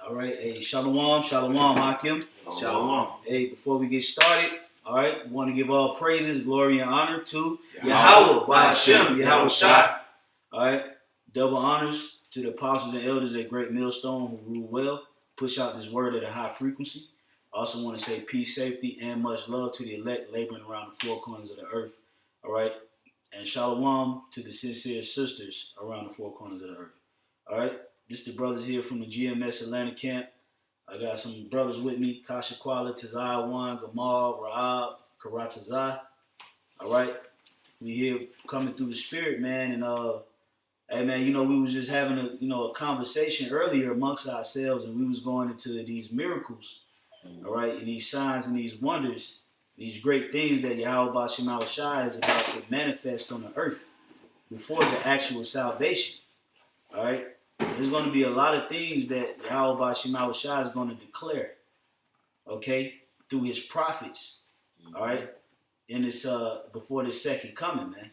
All right, hey, shalom, shalom, Akim. Shalom. Hey, before we get started, all right, we want to give all praises, glory, and honor to Yahweh, Ba'ashem, Yahweh Shai. All right, double honors to the apostles and elders at Great Millstone who rule well, push out this word at a high frequency. Also want to say peace, safety, and much love to the elect laboring around the four corners of the earth. All right, and shalom to the sincere sisters around the four corners of the earth. All right. This the brothers here from the GMS Atlanta camp. I got some brothers with me, Kasha Kuala, Tazai One, Gamal, Raab, Karatazai. All right. We here coming through the spirit, man. And hey man, we was just having a conversation earlier amongst ourselves, and we was going into these miracles, all right, and these signs and these wonders, these great things that Yahweh Ba'ashem Shai is about to manifest on the earth before the actual salvation. All right. There's going to be a lot of things that Yahweh Ba'ashem Shai is going to declare, okay, through his prophets, all right, in this before the second coming, man,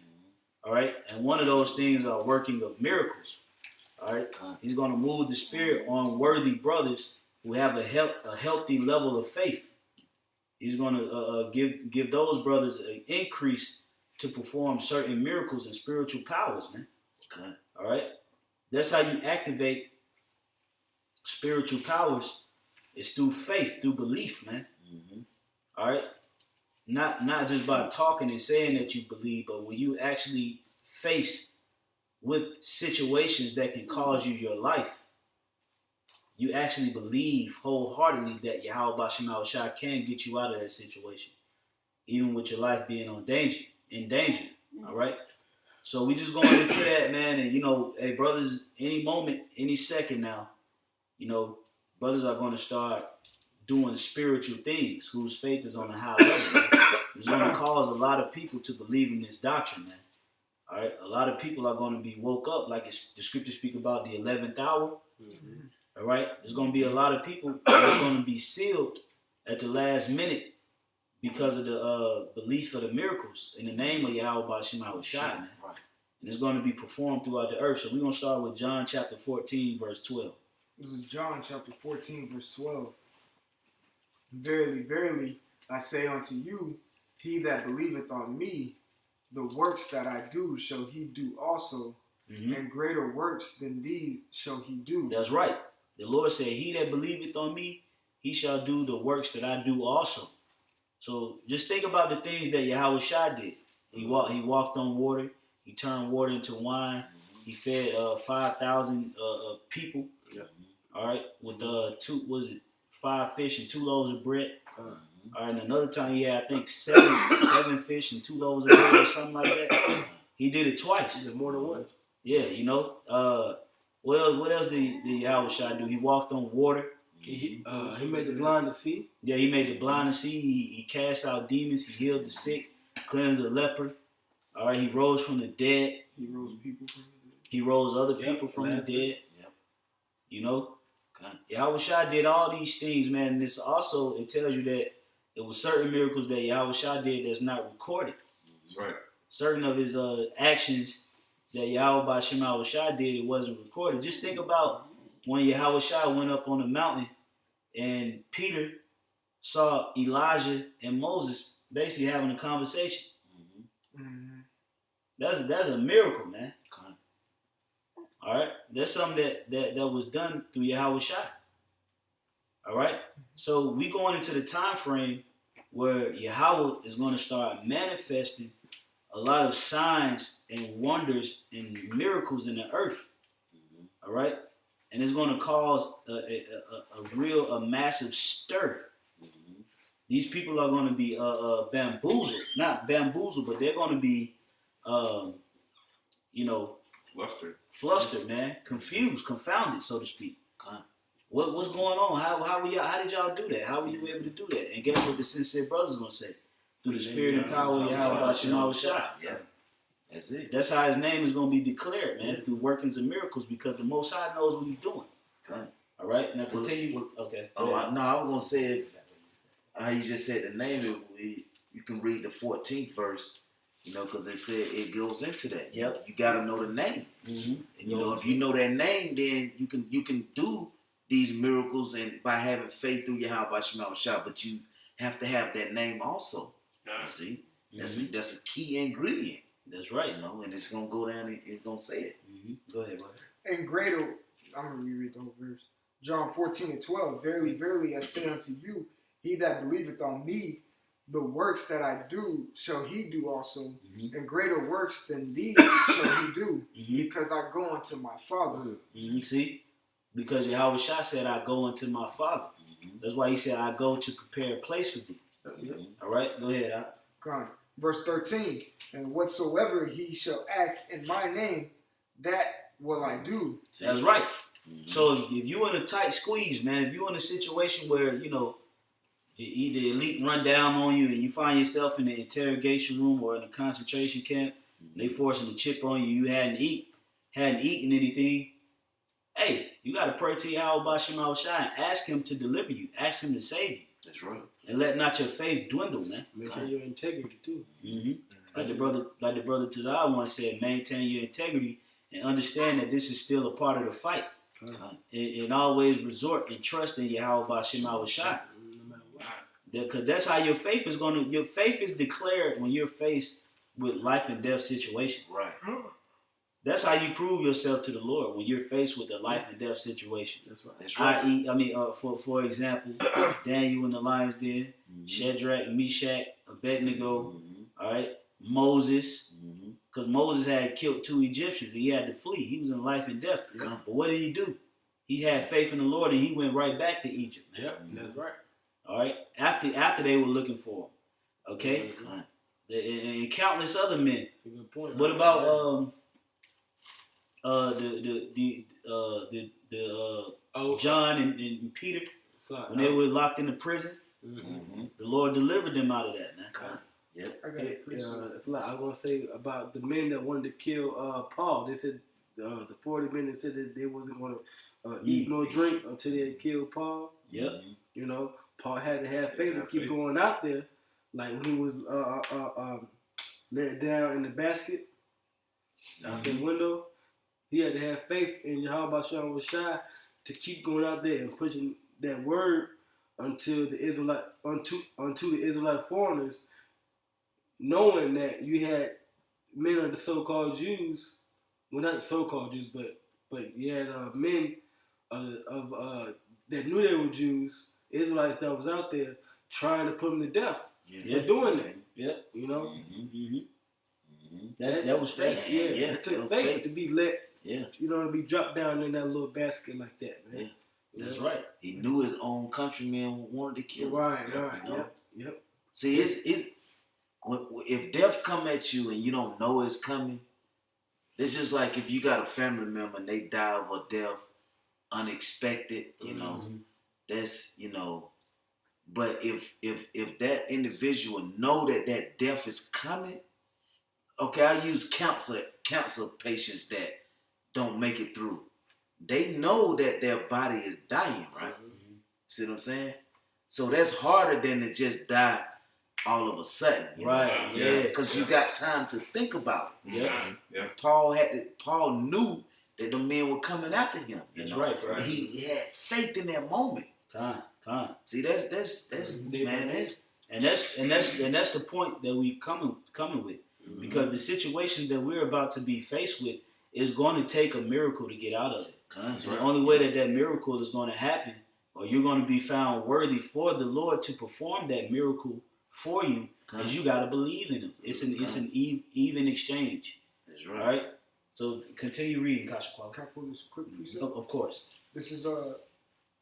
all right. And one of those things are working of miracles, all right. He's going to move the spirit on worthy brothers who have a healthy level of faith. He's going to give those brothers an increase to perform certain miracles and spiritual powers, man. Okay. All right. That's how you activate spiritual powers. It's through faith, through belief, man. Mm-hmm. All right? Not just by talking and saying that you believe, but when you actually face with situations that can cause you your life, you actually believe wholeheartedly that Yahweh Ba'ashem Shai can get you out of that situation, even with your life being in danger. All right? So we just going into that, man, and hey, brothers, any moment, any second now, brothers are going to start doing spiritual things whose faith is on a high level. Man. It's going to cause a lot of people to believe in this doctrine, man. All right, a lot of people are going to be woke up, like the scriptures speak about the 11th hour. Mm-hmm. All right, there's going to be a lot of people that's going to be sealed at the last minute because of the belief of the miracles in the name of Yahweh Ba'ashem Shai, man. Right. And it's going to be performed throughout the earth. So we're going to start with John chapter 14, verse 12. This is John chapter 14, verse 12. Verily, verily, I say unto you, he that believeth on me, the works that I do shall he do also, and greater works than these shall he do. That's right. The Lord said, he that believeth on me, he shall do the works that I do also. So just think about the things that Yahweh Shai did. He walked on water. He turned water into wine. He fed 5,000 people. Yeah. All right, with 5 fish and 2 loaves of bread. All right, and another time he had, I think, seven fish and 2 loaves of bread or something like that. He did it twice. He did more than once. Yeah, what else did Yahweh Shai do? He walked on water. He made the blind to see. Yeah, he made the blind to see. He cast out demons. He healed the sick, cleansed the leper. All right, he rose from the dead. He rose people from the dead. He rose other people from the dead. Yep. Yahweh Shai did all these things, man. And it tells you that there were certain miracles that Yahweh Shai did that's not recorded. That's right. Certain of his actions that Yahweh Ba'ashem Shai did, it wasn't recorded. Just think about when Yahweh Shai went up on the mountain and Peter saw Elijah and Moses basically having a conversation. Mm-hmm. That's a miracle, man. All right, that's something that was done through Yahweh Shai. All right, so we going into the time frame where Yahweh is going to start manifesting a lot of signs and wonders and miracles in the earth. Mm-hmm. All right, and it's going to cause a massive stir. Mm-hmm. These people are going to be bamboozled, not bamboozled, but they're going to be, flustered, man, confused, confounded, so to speak. What's going on? How did y'all do that? How were you able to do that? And guess what the sincere brothers gonna say? Through the spirit and power of Yahweh Ba'ashem Shai. Yeah, that's it. That's how his name is gonna be declared, man, through workings and miracles, because the Most High knows what he's doing. Okay. All right, now continue. Okay. I was gonna say how you just said the name. You can read the 14th verse. Because it said it goes into that. Yep. You got to know the name. Mm-hmm. And if you know that name, then you can do these miracles and by having faith through Yahweh Shema Shah, but you have to have that name also. You see, that's a key ingredient. That's right. You know, and it's gonna go down and it's gonna say it. Go ahead, brother. And greater, I'm going to reread the whole verse. John 14:12. Verily, verily, I say unto you, he that believeth on me, the works that I do shall he do also, and greater works than these shall he do, because I go unto my Father. See, because Yahweh Shah said, I go unto my Father. That's why he said, I go to prepare a place for thee. All right, go ahead. God. Verse 13. And whatsoever he shall ask in my name, that will I do. That's right. So if you're in a tight squeeze, man, if you're in a situation where, you know, either elite run down on you and you find yourself in the interrogation room or in a concentration camp, they forcing the chip on you, you hadn't eaten anything, hey, you got to pray to Yahweh Shema Shah and ask him to deliver you, ask him to save you. That's right. And let not your faith dwindle, man. Maintain your integrity too. Like the brother Tazar once said, maintain your integrity and understand that this is still a part of the fight. And always resort and trust in Yahweh Shema Shah. Because that's how your faith is declared when you're faced with life and death situation. Right. That's how you prove yourself to the Lord, when you're faced with a life and death situation. That's right. That's right. For example, Daniel in the lion's den, Shadrach, Meshach, Abednego, all right, Moses, because Moses had killed 2 Egyptians and he had to flee. He was in life and death. But what did he do? He had faith in the Lord and he went right back to Egypt. Man. Yep, that's right. All right, after they were looking for him, okay, and countless other men. That's a good point. What about John and Peter when they were locked in the prison? The Lord delivered them out of that, man. That's a lot. I was gonna say about the men that wanted to kill Paul. They said the 40 men that said that they wasn't gonna eat nor drink until they had killed Paul. Yep. You know, Paul had to have faith to keep going out there. Like when he was let down in the basket out the window, he had to have faith in Yahweh Shah Shai to keep going out there and pushing that word until the Israelite unto the Israelite foreigners, knowing that you had men of the so-called Jews, well, not the so-called Jews, but you had men of that knew they were Jews, Israelites that was out there trying to put them to death for doing that. Yeah. You know? That was faith. It took faith to be let, you know, to be dropped down in that little basket like that, man. That's right. He knew his own countrymen wanted to kill him. Right. You know? Yep. See, it's if death come at you and you don't know it's coming, it's just like if you got a family member and they die of a death unexpected, you know, that's, you know, but if that individual know that death is coming, okay, I use cancer patients that don't make it through. They know that their body is dying, right? See what I'm saying? So that's harder than to just die all of a sudden, right? Yeah, because you got time to think about it. Yeah. Paul knew that the men were coming after him. That's right. And he had faith in that moment. Con. See, that's man, that's the point that we coming with, because the situation that we're about to be faced with is going to take a miracle to get out of it. The only way that miracle is going to happen, or you're going to be found worthy for the Lord to perform that miracle for you, is you got to believe in Him. It's an even exchange. That's right. All right. So continue reading, Kasha Kwame. Can I pull this quick, please? Of course. This is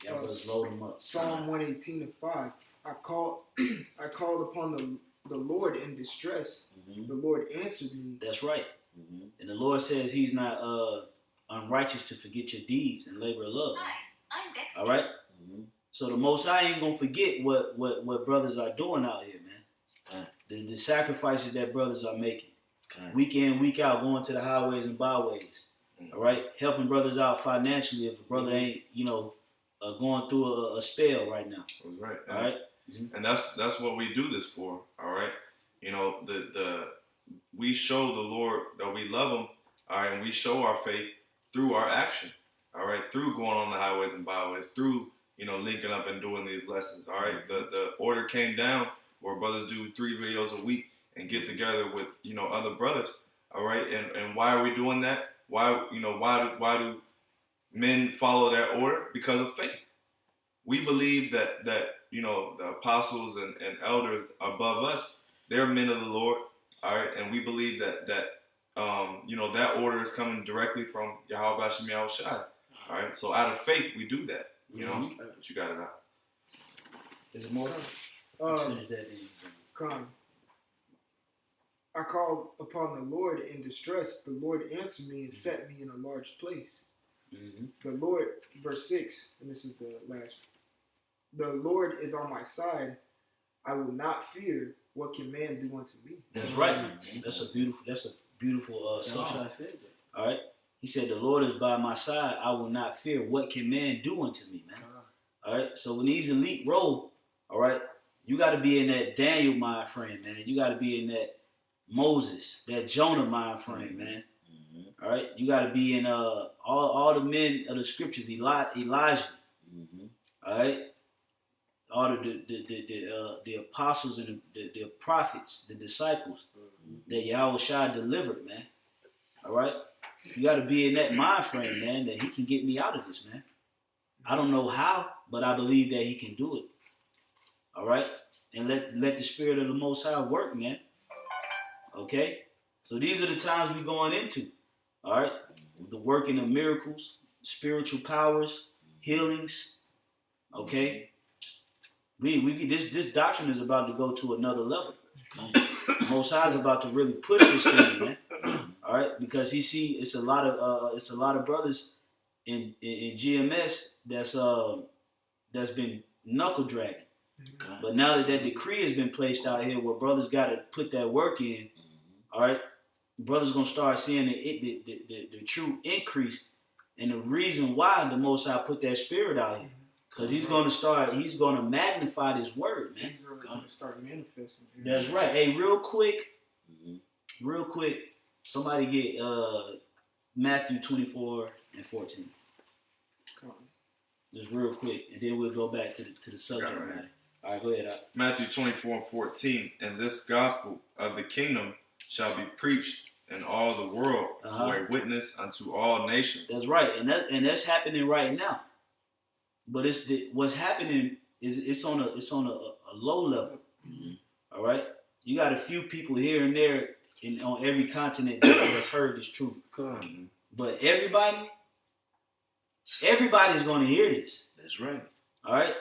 let's load them up. Psalm 118:5. I called upon the Lord in distress. The Lord answered me. That's right. And the Lord says He's not unrighteous to forget your deeds and labor of love. Hi, I'm Dexter. All right. So the Most High ain't gonna forget what brothers are doing out here, man. The sacrifices that brothers are making, week in, week out, going to the highways and byways. All right, helping brothers out financially if a brother ain't, going through a spell right now. That's right. All right. And that's what we do this for. All right. We show the Lord that we love Him. All right, and we show our faith through our action. all right, through going on the highways and byways, through, linking up and doing these lessons, all right? The order came down where brothers do 3 videos a week and get together with, other brothers, all right? And why are we doing that? Why do men follow that order? Because of faith. We believe that the apostles and elders above us, they're men of the Lord, all right? And we believe that that order is coming directly from Yahweh Bashem Yahweh Shai, all right? So out of faith, we do that, but you got it out. There's more. Con, I called upon the Lord in distress. The Lord answered me and set me in a large place. Mm-hmm. The Lord, verse 6, and this is the last. The Lord is on my side. I will not fear. What can man do unto me? That's right. That's a beautiful song. All right. He said, "The Lord is by my side. I will not fear. What can man do unto me, man?" All right. So when these elite roll, all right, you got to be in that Daniel mind frame, man. You got to be in that Moses, that Jonah mind frame, man. All right. You got to be in all the men of the scriptures, Elijah. All right. All the apostles and the prophets, the disciples that Yahweh Shai delivered, man. All right? You got to be in that mind frame, man, that he can get me out of this, man. I don't know how, but I believe that he can do it. All right? And let the Spirit of the Most High work, man. Okay? So these are the times we're going into. All right? The working of miracles, spiritual powers, healings. Okay? This doctrine is about to go to another level. Most High is about to really push this thing, man. All right, because he see it's a lot of brothers in GMS that's been knuckle dragging. But now that decree has been placed out here, where brothers got to put that work in, all right, brothers gonna start seeing the true increase, and the reason why the Most High put that spirit out here. Because he's going to magnify this word, man. He's going to start manifesting. That's right. Hey, real quick, somebody get Matthew 24 and 14. Just real quick, and then we'll go back to the subject matter. All right, go ahead. Matthew 24 and 14, and this gospel of the kingdom shall be preached in all the world for a witness unto all nations. That's right, and that's happening right now. But what's happening is it's on a low level. All right, you got a few people here and there on every continent that's heard this truth. But everybody's going to hear this. That's right. All right,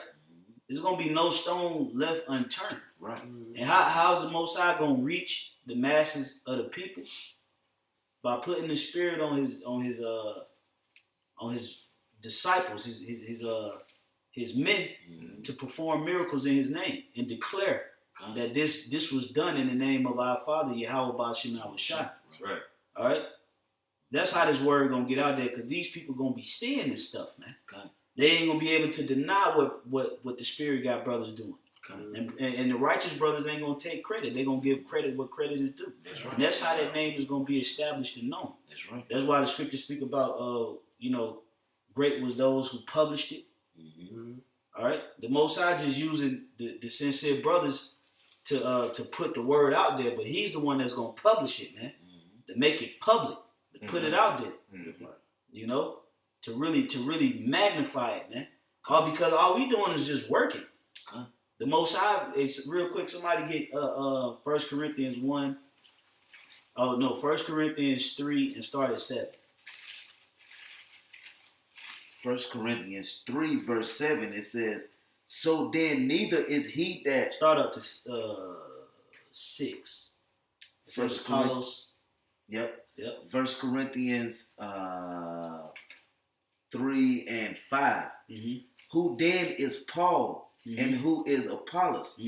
there's going to be no stone left unturned. Right. And how's the Most High going to reach the masses of the people? By putting the Spirit on his disciples, his men, to perform miracles in his name and declare that this was done in the name of our Father Yahweh Bashem Yahweh Shai. That's right. All right, that's how this word gonna get out there, because these people gonna be seeing this stuff, man. They ain't gonna be able to deny what the Spirit got brothers doing. And the righteous brothers ain't gonna take credit. They're gonna give credit what credit is due. That's right. And that's how that name is gonna be established and known. That's right. That's why the scriptures speak about great was those who published it. All right, the Most High just using the sincere brothers to put the word out there, but he's the one that's gonna publish it, man, to make it public, to put it out there, to really magnify it, man. Because all we doing is just working. The Most High, it's real quick. Somebody get 1 Corinthians 1. Oh no, 1 Corinthians 3 and start at 7. 1 Corinthians 3 verse 7, it says, "So then neither is he that..." Start up to 6. It says First Apollos. Yep. 1 Corinthians 3 and 5. Who then is Paul and who is Apollos?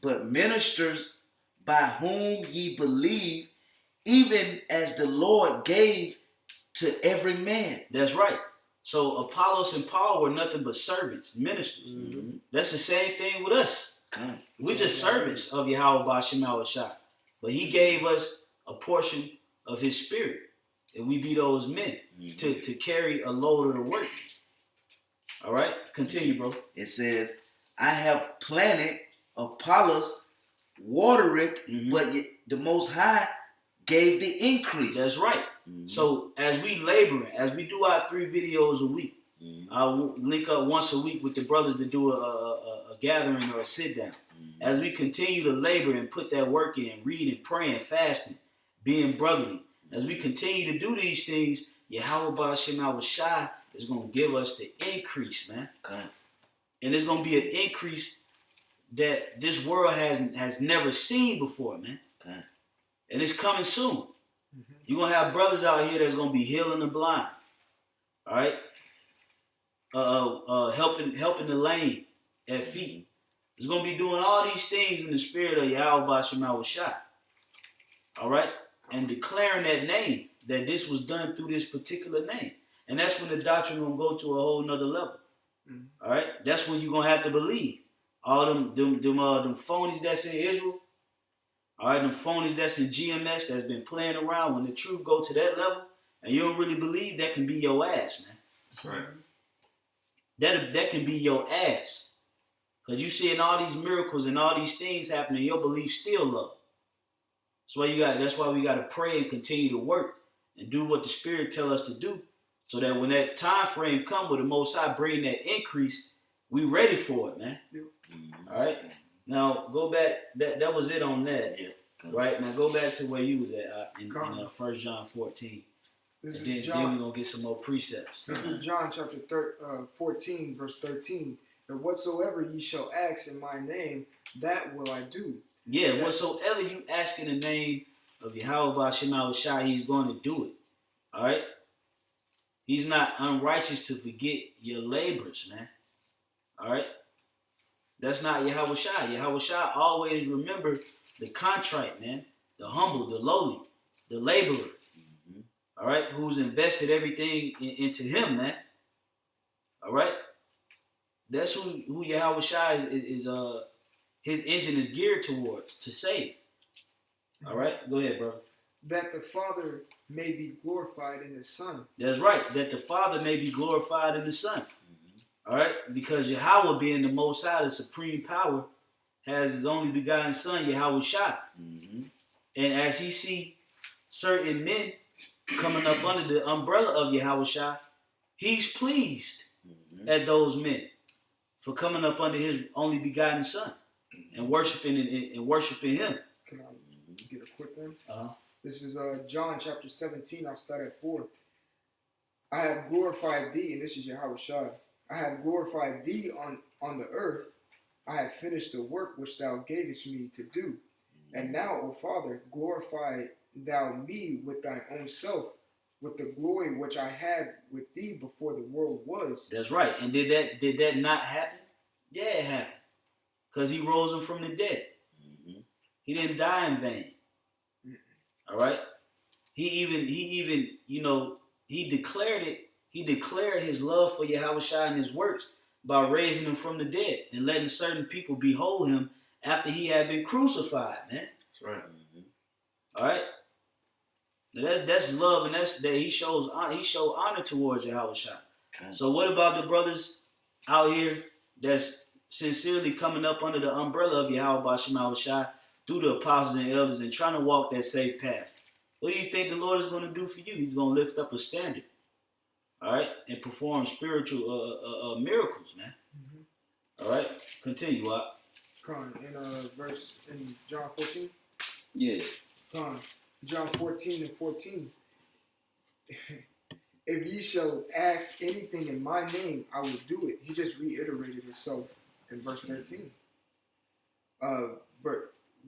But ministers by whom ye believe, even as the Lord gave to every man. That's right. So Apollos and Paul were nothing but servants, ministers. That's the same thing with us. We're just servants of Yahweh Bashem Yahweh Shai. But he gave us a portion of his spirit. if we be those men to carry a load of the work. All right, continue, bro. It says, I have planted, Apollos watered, but the Most High gave the increase. That's right. So as we laboring, as we do our 3 videos a week, I'll link up once a week with the brothers to do a gathering or a sit down. As we continue to labor and put that work in, reading, praying, fasting, being brotherly, as we continue to do these things, Yahweh Ba'ashem Awashai is going to give us the increase, man. Okay. And it's going to be an increase that this world has never seen before, man. Okay. And it's coming soon. You're going to have brothers out here that's going to be healing the blind. All right? Helping the lame at feet. It's going to be doing all these things in the spirit of Yahweh Ba'ashem Awashai. All right? And declaring that name, that this was done through this particular name. And that's when the doctrine going to go to a whole nother level. All right? That's when you're going to have to believe. All them phonies that's in Israel, all right, them phonies that's in GMS that's been playing around, when the truth go to that level, and you don't really believe, that can be your ass, man. That's right. That can be your ass. Because you seeing all these miracles and all these things happening, your belief still low. That's why we got to pray and continue to work and do what the Spirit tell us to do, so that when that time frame come with the Most High bring that increase, we ready for it, man. All right. Now go back. That was it on that. Yeah. Right. Now go back to where you was at in 1 John 14. This is And then John. we're gonna get some more precepts. This is John chapter 14, verse 13. And whatsoever ye shall ask in my name, that will I do. Yeah. Whatsoever you ask in the name of Yahweh Ba'ashem Awashai, He's going to do it. All right. He's not unrighteous to forget your labors, man. All right. That's not Yahweh Shai. Yahweh Shai always remember the contrite, man, the humble, the lowly, the laborer. All right, who's invested everything into Him, man. All right, that's who Yahweh Shai is. His engine is geared towards to save. All right, go ahead, brother. That the Father may be glorified in the Son. That's right. That the Father may be glorified in the Son. All right, because Yahweh, being the Most High, the supreme power, has His only begotten Son, Yahweh Shai. And as He see certain men coming up under the umbrella of Yahweh Shai, He's pleased at those men for coming up under His only begotten Son and worshiping Him. Can I get a quick one? Uh-huh. This is John chapter 17. I'll start at 4. I have glorified thee, and this is Yahweh Shai. I have glorified thee on the earth. I have finished the work which thou gavest me to do. And now, O Father, glorify thou me with thine own self, with the glory which I had with thee before the world was. That's right. And did that not happen? Yeah, it happened. Because He rose Him from the dead. He didn't die in vain. All right. He even He declared it. He declared His love for Yahweh Shai and His works by raising Him from the dead and letting certain people behold Him after He had been crucified, man. That's right. All right. Now that's love, and that He showed honor towards Yahweh Shai. Okay. So what about the brothers out here that's sincerely coming up under the umbrella of Yahweh Ba'ashem Awashai through the apostles and elders and trying to walk that safe path? What do you think the Lord is going to do for you? He's going to lift up a standard. All right, and perform spiritual miracles, man. All right, continue, Wap. Verse in John 14. Yeah. John 14 and 14. If ye shall ask anything in my name, I will do it. He just reiterated himself in verse 13.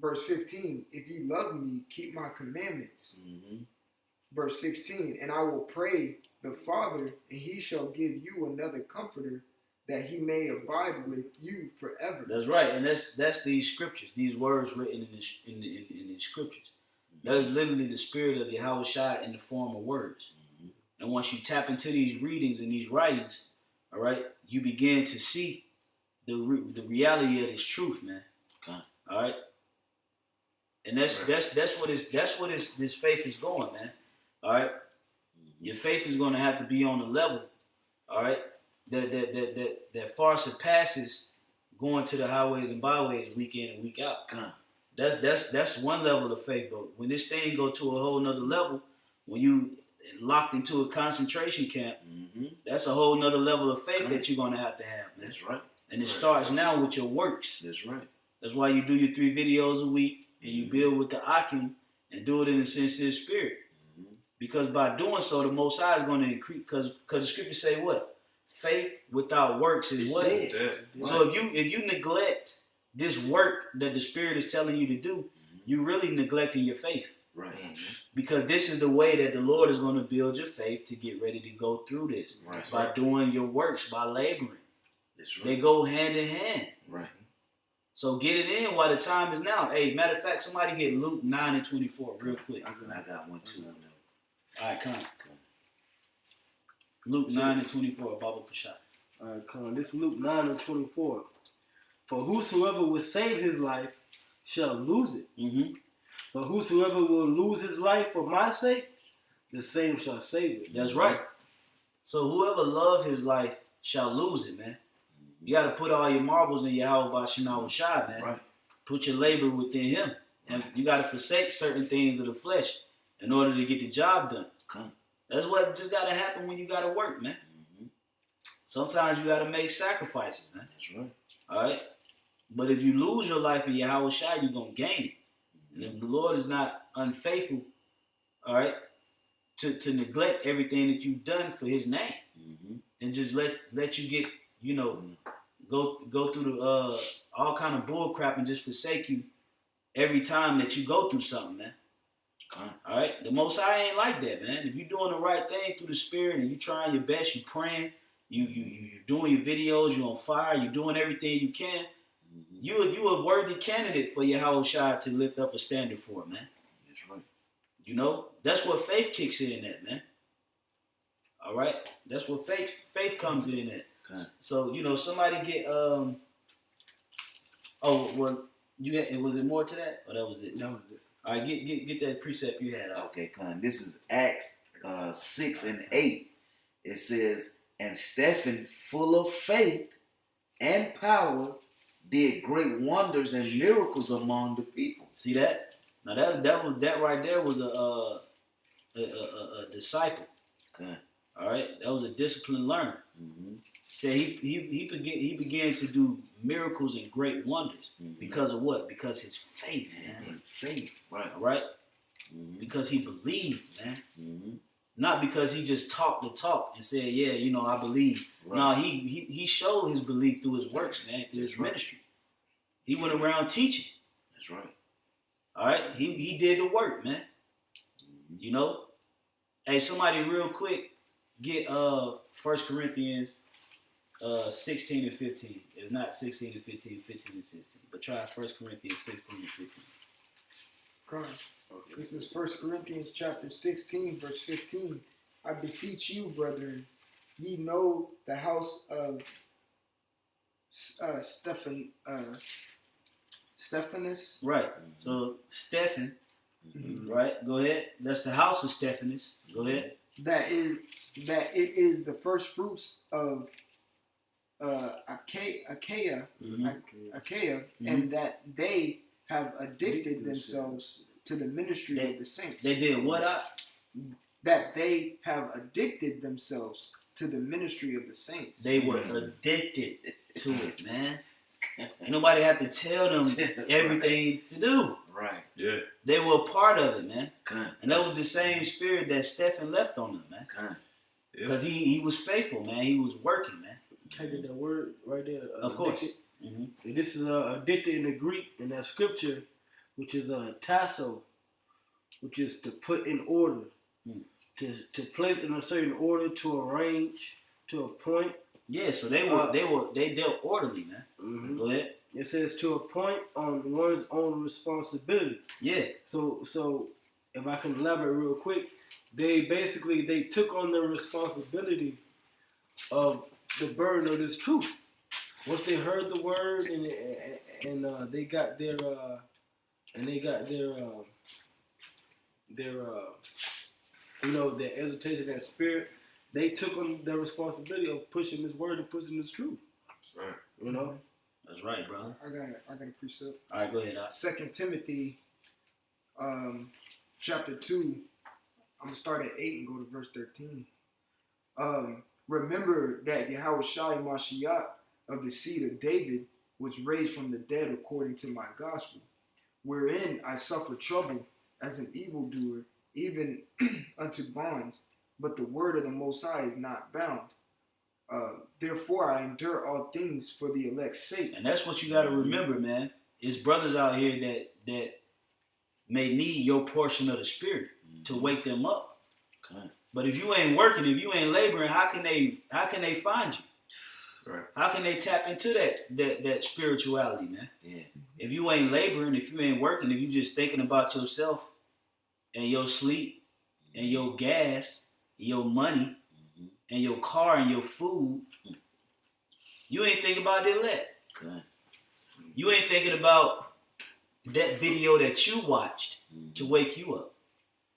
Verse 15. If ye love me, keep my commandments. Verse 16. And I will pray the Father, and He shall give you another Comforter, that He may abide with you forever. That's right, and that's these scriptures, these words written in the scriptures. That is literally the spirit of Yahweh Shai in the form of words. And once you tap into these readings and these writings, all right, you begin to see the reality of this truth, man. Okay. All right, and that's what this faith is going, man. All right. Your faith is going to have to be on a level, all right, that far surpasses going to the highways and byways week in and week out. That's one level of faith. But when this thing go to a whole nother level, when you locked into a concentration camp, that's a whole nother level of faith that you're going to have, man. That's right. And it starts now with your works. That's right. That's why you do your 3 videos a week and you build with the Akim and do it in a sincere spirit. Because by doing so, the Most High is going to increase. Because the scriptures say what? Faith without works is what? Dead. So if you neglect this work that the Spirit is telling you to do, you're really neglecting your faith. Right. Because this is the way that the Lord is going to build your faith to get ready to go through this. Right. By doing your works, by laboring. That's right. They go hand in hand. Right. So get it in while the time is now. Hey, matter of fact, somebody get Luke 9 and 24 real quick. I got one too. All right, come on. Luke 9 and 24, Baba Kashai. All right, come on. This is Luke 9 and 24. For whosoever will save his life shall lose it. Mm-hmm. But whosoever will lose his life for my sake, the same shall save it. That's right. So whoever love his life shall lose it, man. You got to put all your marbles in Yahweh Bashim Shai, man. Right. Put your labor within him. And you got to forsake certain things of the flesh in order to get the job done. Come. That's what just got to happen when you got to work, man. Sometimes you got to make sacrifices, man. That's right. All right? But if you lose your life in Yahweh Shai, you're going to gain it. And if the Lord is not unfaithful, all right, to neglect everything that you've done for his name and just let you get, you know, go through the all kind of bull crap and just forsake you every time that you go through something, man. All right? The Most High ain't like that, man. If you're doing the right thing through the Spirit and you trying your best, you praying, you're doing your videos, you're on fire, you're doing everything you can, you a worthy candidate for Yahweh Shai to lift up a standard for, man. That's right. You know, that's what faith kicks in at, man. All right? That's what faith comes in at. So, you know, somebody get was it more to that? Or that was it? That was it. All right, get that precept you had out. Okay, Con. This is Acts 6 and 8. It says, and Stephen, full of faith and power, did great wonders and miracles among the people. See that? Now that right there was a disciple. Okay. All right, that was a disciplined learner. Said he began to do miracles and great wonders because of what? Because his faith, man. Faith, right? All right. Because he believed, man. Not because he just talked the talk and said, yeah, you know, I believe. Right. No, he showed his belief through his works, man, through his ministry. He went around teaching. That's right. All right? He did the work, man. You know? Hey, somebody real quick, get 1 Corinthians 16 and 15. If not 16 and 15, 15 and 16. But try 1 Corinthians 16 and 15. Christ. Okay. This is 1 Corinthians chapter 16, verse 15. I beseech you, brethren, ye know the house of Stephanus. Right. So Stephen, right? Go ahead. That's the house of Stephanus. Go ahead. That it is the first fruits of Achaia, and that they have addicted themselves to the ministry of the saints. They did what? That they have addicted themselves to the ministry of the saints. They were addicted to it, man. Ain't nobody have to tell them everything to do. Right. Yeah. They were a part of it, man. Con. And that was the same spirit that Stephen left on them, man. Con. Because he was faithful, man. He was working, man. Can I get that word right there? Of course. And this is addicted in the Greek, in that scripture, which is tasso, which is to put in order, to place in a certain order, to arrange, to a point. Yeah, so they dealt orderly, man. Go ahead. It says to a point on one's own responsibility. Yeah. So if I can elaborate real quick, they took on the responsibility of the burden of this truth. Once they heard the word and they got their that exhortation, that spirit, they took on the responsibility of pushing this word and pushing this truth. That's right. You know? That's right, brother. I got a precept. All right, go ahead. Doc. 2 Timothy, chapter 2. I'm gonna start at 8 and go to verse 13. Remember that Yahushua Mashiach of the seed of David was raised from the dead according to my gospel, wherein I suffer trouble as an evildoer, even unto bonds, but the word of the Most High is not bound. Therefore I endure all things for the elect's sake. And that's what you got to remember, man. It's brothers out here that may need your portion of the spirit to wake them up. Okay. But if you ain't working, if you ain't laboring, how can they find you? Right. How can they tap into that spirituality, man? Yeah. If you ain't laboring, if you ain't working, if you just thinking about yourself and your sleep and your gas, your money, and your car and your food, you ain't thinking about the elect. Okay. You ain't thinking about that video that you watched to wake you up.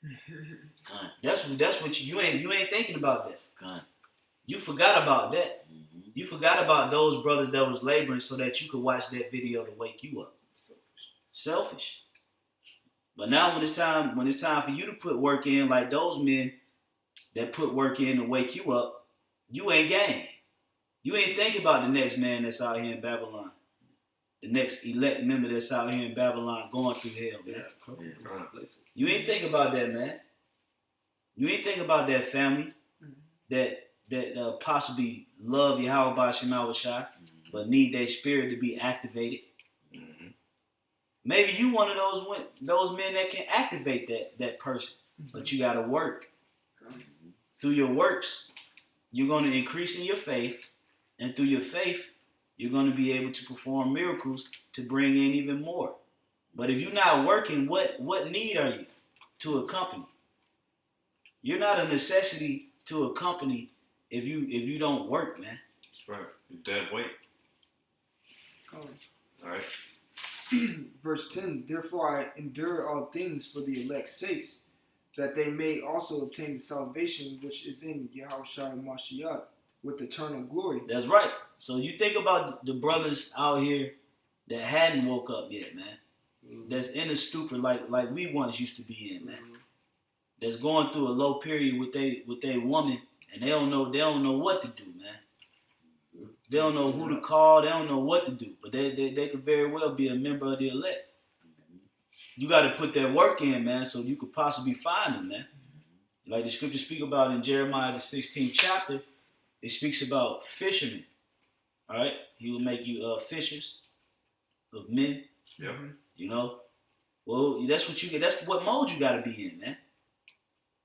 Okay. That's what you ain't thinking about that. Okay. You forgot about that. Mm-hmm. You forgot about those brothers that was laboring so that you could watch that video to wake you up. Selfish. But now when it's time for you to put work in, like those men that put work in to wake you up, you ain't gang. You ain't thinking about the next man that's out here in Babylon. The next elect member that's out here in Babylon going through hell, man. You ain't thinking about that, man. You ain't thinking about that family that possibly love Yahweh Bashim Awashai, but need their spirit to be activated. Mm-hmm. Maybe you one of those men that can activate that person, but you got to work. Through your works, you're going to increase in your faith, and through your faith, you're going to be able to perform miracles to bring in even more. But if you're not working, what need are you to a company? You're not a necessity to a company if you don't work, man. That's right. You're dead weight. All right. Verse 10, therefore I endure all things for the elect's sakes, that they may also obtain the salvation which is in Yahushua Mashiach with eternal glory. That's right. So you think about the brothers out here that hadn't woke up yet, man. That's in a stupor like we once used to be in, man. That's going through a low period with they woman, and they don't know what to do, man. They don't know who to call. They don't know what to do. But they could very well be a member of the elect. You got to put that work in, man, so you could possibly find them, man. Like the scripture speak about in Jeremiah the 16th chapter, it speaks about fishermen. All right, he will make you fishers of men. Yep. You know, well, that's what mode you got to be in, man.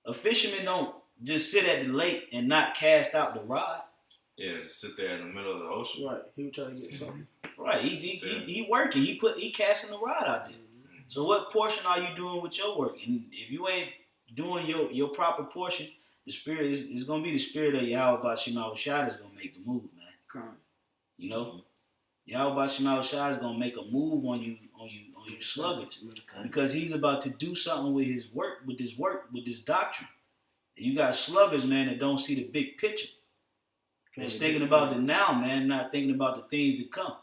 A fisherman don't just sit at the lake and not cast out the rod. Yeah, just sit there in the middle of the ocean. Right. He was trying to get something. Right. He working. He casting the rod out there. So what portion are you doing with your work? And if you ain't doing your proper portion, the spirit is gonna be the spirit of Yahweh Bashim Awashai that's gonna make the move, man. You know, Yahweh Bashim Awashai is gonna make a move on you sluggish, because he's about to do something with his work, with this doctrine. And you got sluggers, man, that don't see the big picture. That's thinking about the now, man, not thinking about the things to come.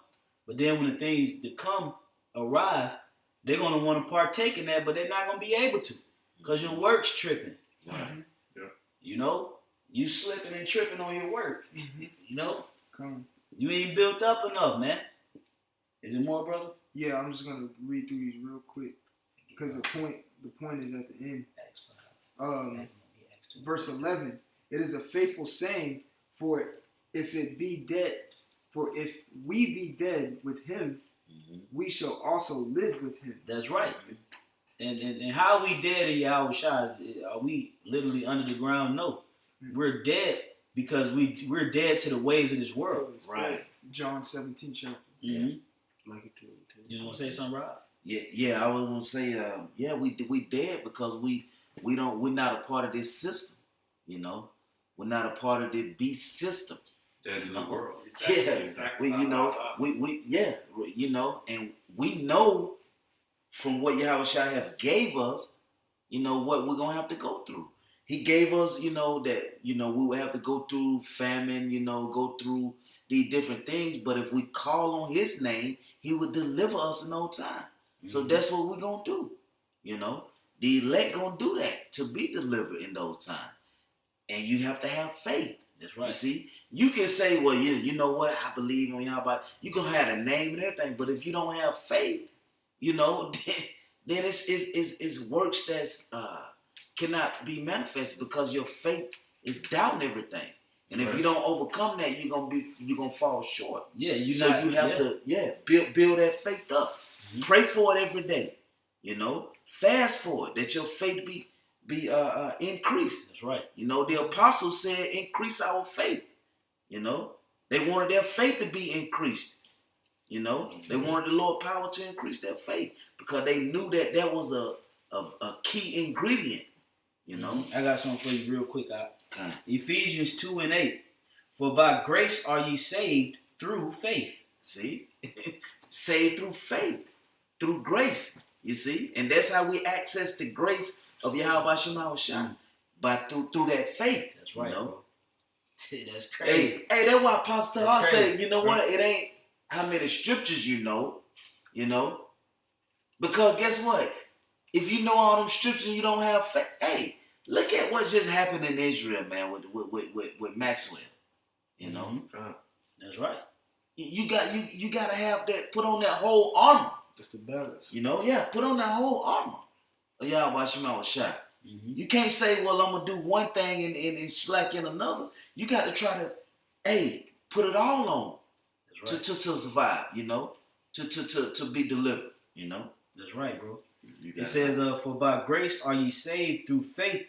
But then when the things to come arrive, they're gonna want to partake in that, but they're not gonna be able to, because your work's tripping. Right. Yeah. You know, you slipping and tripping on your work. You know, Come. you ain't built up enough, man. Is it more, brother? Yeah, I'm just gonna read through these real quick because the point is at the end. Verse 11. It is a faithful saying, for if we be dead with him, we shall also live with him. That's right. And how are we dead in Yahweh Shai? Are we literally under the ground? No. We're dead because we're dead to the ways of this world. Right. John 17 chapter. Mm-hmm. You want to say something, Rob? Yeah. I was gonna say, we dead because we're not a part of this system. You know, we're not a part of the beast system. Dead to the world. Exactly. And we know from what Yahushua have gave us, you know, what we're gonna have to go through. He gave us, that, we would have to go through famine, go through these different things. But if we call on his name, he would deliver us in no time. So that's what we're going to do, The elect going to do that, to be delivered in those times. And you have to have faith. That's right. You see? You can say, well, you know what? I believe on Yahweh. You can have a name and everything. But if you don't have faith, then it's works that's cannot be manifested because your faith is doubting everything. And if you don't overcome that, you're gonna fall short. Yeah, you have to build that faith up. Mm-hmm. Pray for it every day. Fast for it that your faith be increased. That's right. The apostles said, increase our faith. They wanted their faith to be increased. They wanted the Lord power to increase their faith because they knew that was a key ingredient. I got something for you real quick. Ephesians 2:8. For by grace are ye saved through faith. See? Saved through faith. Through grace. You see? And that's how we access the grace of Yahweh Shema Shai. Through that faith. That's right. That's crazy. Hey, that's why Pastor Hall said, what? It ain't how many scriptures you know. Because guess what? If you know all them scriptures and you don't have faith, hey, look at what just happened in Israel, man, with Maxwell. That's right. You got to have that. Put on that whole armor. It's the balance. Put on that whole armor. Yahweh Shema Shai. You can't say, well, I'm gonna do one thing and slack in another. You got to try to, put it all on. That's right. To survive. To be delivered. That's right, bro. It says, for by grace are ye saved through faith,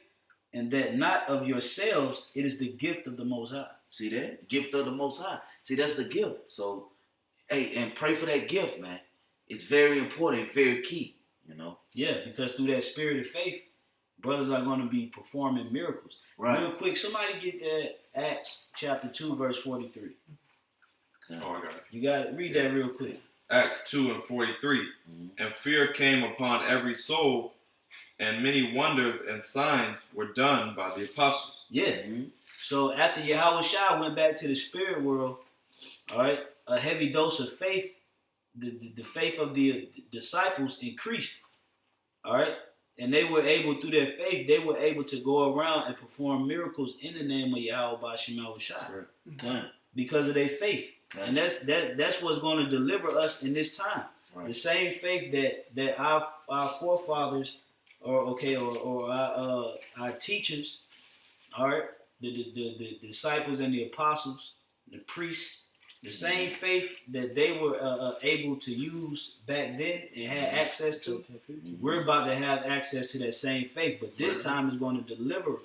and that not of yourselves, it is the gift of the Most High. See that? Gift of the Most High. See, that's the gift. So, and pray for that gift, man. It's very important, very key, Yeah, because through that spirit of faith, brothers are going to be performing miracles. Right. Real quick, somebody get that Acts chapter 2, verse 43. Oh, I got it. You got it. Read that real quick. Acts 2:43. And fear came upon every soul, and many wonders and signs were done by the apostles. Yeah. So after Yahweh Shai went back to the spirit world, all right, a heavy dose of faith, the faith of the disciples increased. All right. And they were able, through their faith, they were able to go around and perform miracles in the name of Yahweh Shema Shai. Because of their faith. And that's what's going to deliver us in this time. Right. The same faith that our forefathers or our teachers, all right, the disciples and the apostles, the priests, the same faith that they were able to use back then and had access to, we're about to have access to that same faith. But this time is going to deliver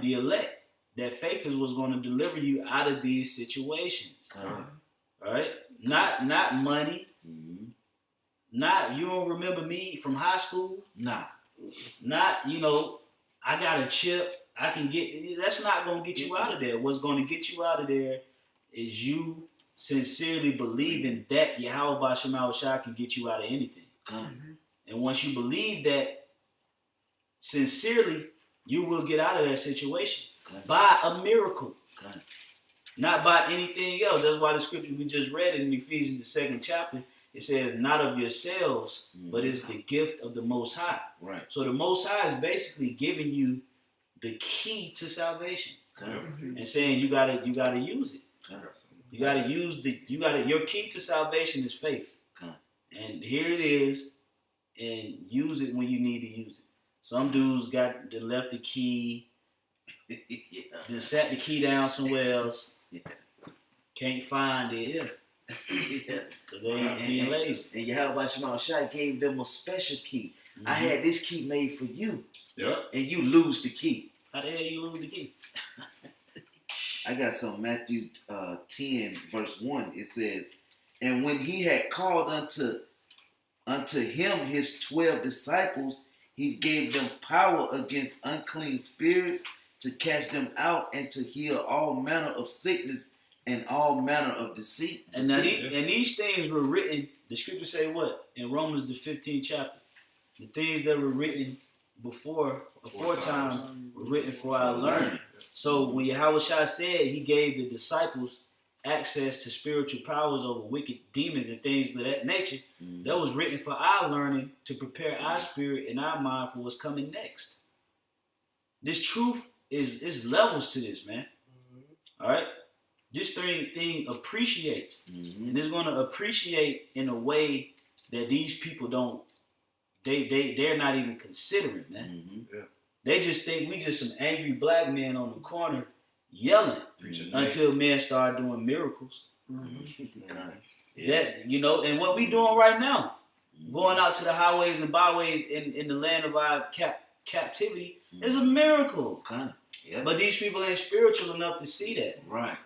the elect. That faith is what's going to deliver you out of these situations. All right? Not money. Not, you don't remember me from high school? Nah. Not, I got a chip. I can get, that's not going to get you out of there. What's going to get you out of there is you sincerely believing that Yahweh Shema Shai can get you out of anything. And once you believe that sincerely, you will get out of that situation by a miracle. Not by anything else. That's why the scripture we just read in Ephesians, the 2nd chapter, it says, not of yourselves, but it's the gift of the Most High. Right. So the Most High is basically giving you the key to salvation. And saying you gotta use it. You gotta use your key to salvation is faith. And here it is, and use it when you need to use it. Some dudes left the key, then sat the key down somewhere else. Can't find it. Because they ain't being lazy. And Yahweh Shema Shai gave them a special key. I had this key made for you. Yep. And you lose the key. How the hell you lose the key? I got some Matthew 10 verse 1. It says, and when he had called unto him his 12 disciples, he gave them power against unclean spirits to cast them out and to heal all manner of sickness and all manner of deceit. And now these things were written, the scriptures say what? In Romans the 15th chapter. The things that were written before aforetime were written for our learning. So when Yahushua said he gave the disciples access to spiritual powers over wicked demons and things of that nature, that was written for our learning to prepare our spirit and our mind for what's coming next. This truth is levels to this, man. All right? This thing appreciates. And it's going to appreciate in a way that these people don't, they're not even considering, man. They just think we just some angry black men on the corner yelling until men start doing miracles. That, you know, and what we doing right now, going out to the highways and byways in the land of our captivity is a miracle. But these people ain't spiritual enough to see that. Right.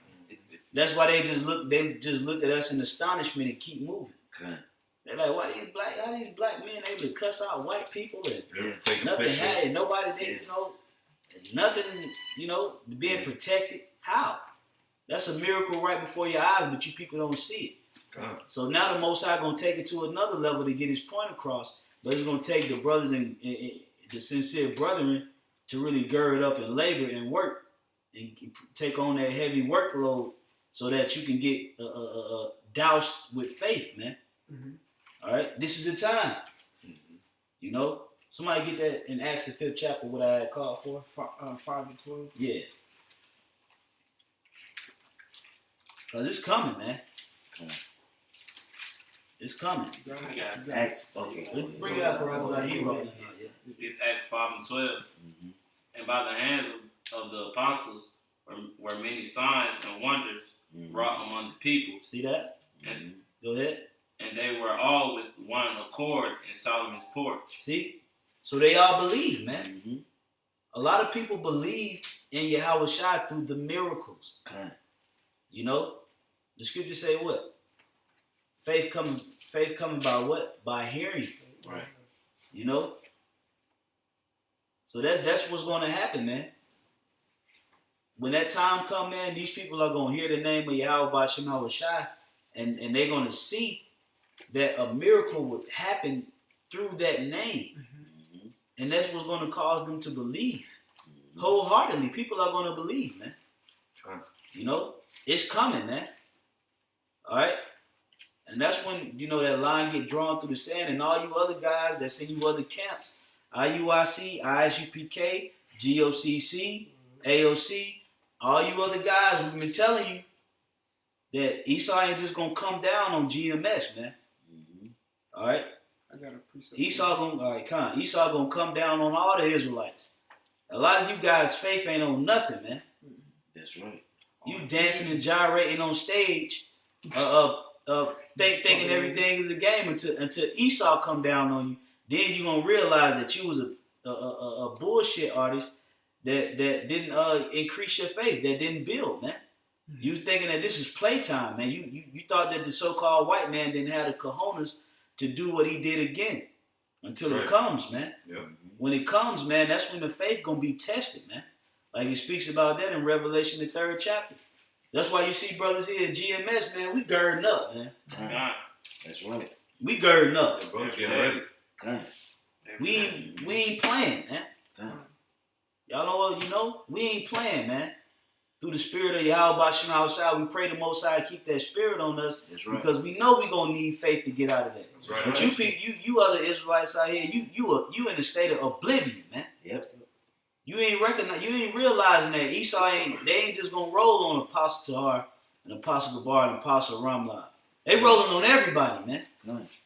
That's why they just look at us in astonishment and keep moving. They're like, how these black men able to cuss out white people and nothing happened, nobody did, you know, nothing, you know, being protected. How? That's a miracle right before your eyes, but you people don't see it. So now the Most High gonna take it to another level to get his point across, but it's gonna take the brothers and the sincere brethren to really gird up and labor and work and take on that heavy workload so that you can get doused with faith, man. All right, this is the time. You know, somebody get that in Acts the 5th chapter. What I had called for 5 and 12. Yeah, cause it's coming, man. It's coming. Acts. Okay. Bring it up, brother. You wrote it. It's Acts 5 and 12. And by the hands of the apostles were many signs and wonders wrought among the people. See that? And Go ahead. and they were all with one accord in Solomon's porch. See? So they all believe, man. A lot of people believe in Yahushua through the miracles. You know? The scriptures say what? Faith coming by what? By hearing. Right. You know? So that's what's going to happen, man. When that time come, man, these people are going to hear the name of Yahweh B'Shem Yahushua, and they're going to see that a miracle would happen through that name. And that's what's going to cause them to believe. Wholeheartedly, people are going to believe, man. You know? It's coming, man. All right? And that's when, you know, that line get drawn through the sand, and all you other guys that's in you other camps, IUIC, ISUPK, GOCC, AOC, all you other guys, we've been telling you that Esau ain't just gonna come down on GMS, man. All right, I got a precept. Esau gonna come down on all the Israelites. A lot of you guys' faith ain't on nothing, man. That's right. You dancing and gyrating on stage, thinking everything is a game until Esau come down on you. Then you gonna realize that you was a bullshit artist that didn't increase your faith, that didn't build, man. You thinking that this is playtime, man. You thought that the so-called white man didn't have the cojones to do what he did again until it comes, man. When it comes, man, that's when the faith gonna be tested, man. Like it speaks about that in Revelation the 3rd chapter. That's why you see brothers here at GMS, man. We girding up, man. That's right. We girding up. Brothers getting ready. We ain't playing, man. Y'all know what, you know? We ain't playing, man. Through the spirit of Yahweh B'Shem Yahushua, we pray the Most High keep that spirit on us. That's right. Because we know we gonna need faith to get out of that. That's right. But you other Israelites out here, you in a state of oblivion, man. Yep. You ain't realizing that they ain't just gonna roll on Apostle Tahar and Apostle Gabar and Apostle Ramlah. They rolling on everybody, man.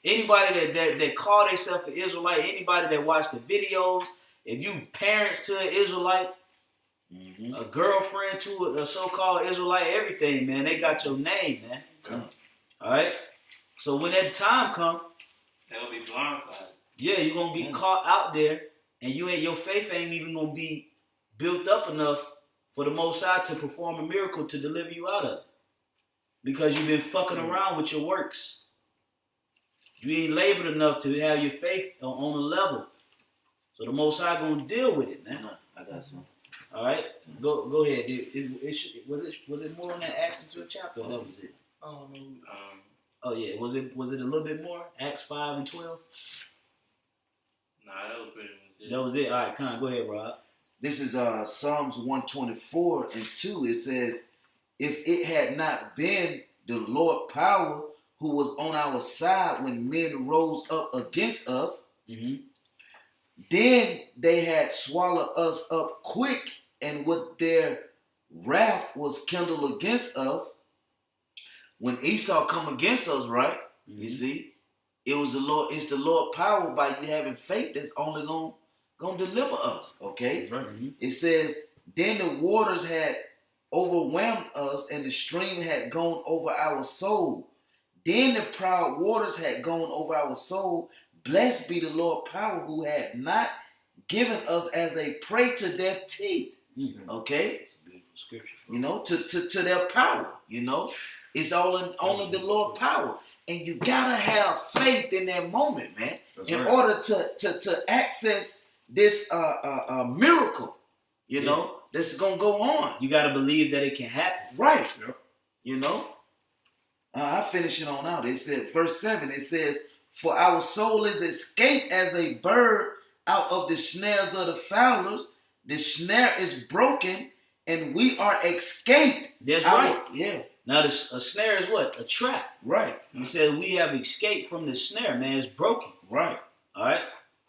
Anybody that call themselves an Israelite, anybody that watch the videos, if you parents to an Israelite, a girlfriend to a so-called Israelite, everything, man, they got your name, man. All right? So when that time comes, They'll be blindsided. yeah, you're going to be caught out there, and your faith ain't even going to be built up enough for the Most High to perform a miracle to deliver you out of it. Because you've been fucking around with your works. You ain't labored enough to have your faith on a level. So the Most High going to deal with it, man. I got some. All right? Go ahead. Was it more on that Acts 2 chapter? That was it. I don't know. Oh, yeah. Was it a little bit more? Acts 5 and 12? Nah, that was pretty much That was it. All right, go ahead, Rob. This is Psalms 124:2. It says, if it had not been the Lord power who was on our side when men rose up against us, then they had swallowed us up quick, and with their wrath was kindled against us. When Esau come against us, right? You see, it was the Lord. It's the Lord power by you having faith that's only gonna deliver us. Okay. That's right. It says, then the waters had overwhelmed us, and the stream had gone over our soul. Then the proud waters had gone over our soul. Blessed be the Lord power who had not given us as a prey to their teeth. Okay? That's a beautiful scripture. You know, to their power. You know, it's only the Lord power. And you gotta have faith in that moment, man, in order to access this miracle, you know, that's gonna go on. You got to believe that it can happen. Right. Yep. You know, I finish it on out. It said, verse 7, it says, for our soul is escaped as a bird out of the snares of the fowlers. The snare is broken, and we are escaped. That's right. Yeah. Now, a snare is what? A trap. Right. He said we have escaped from the snare, man. It's broken. Right. All right?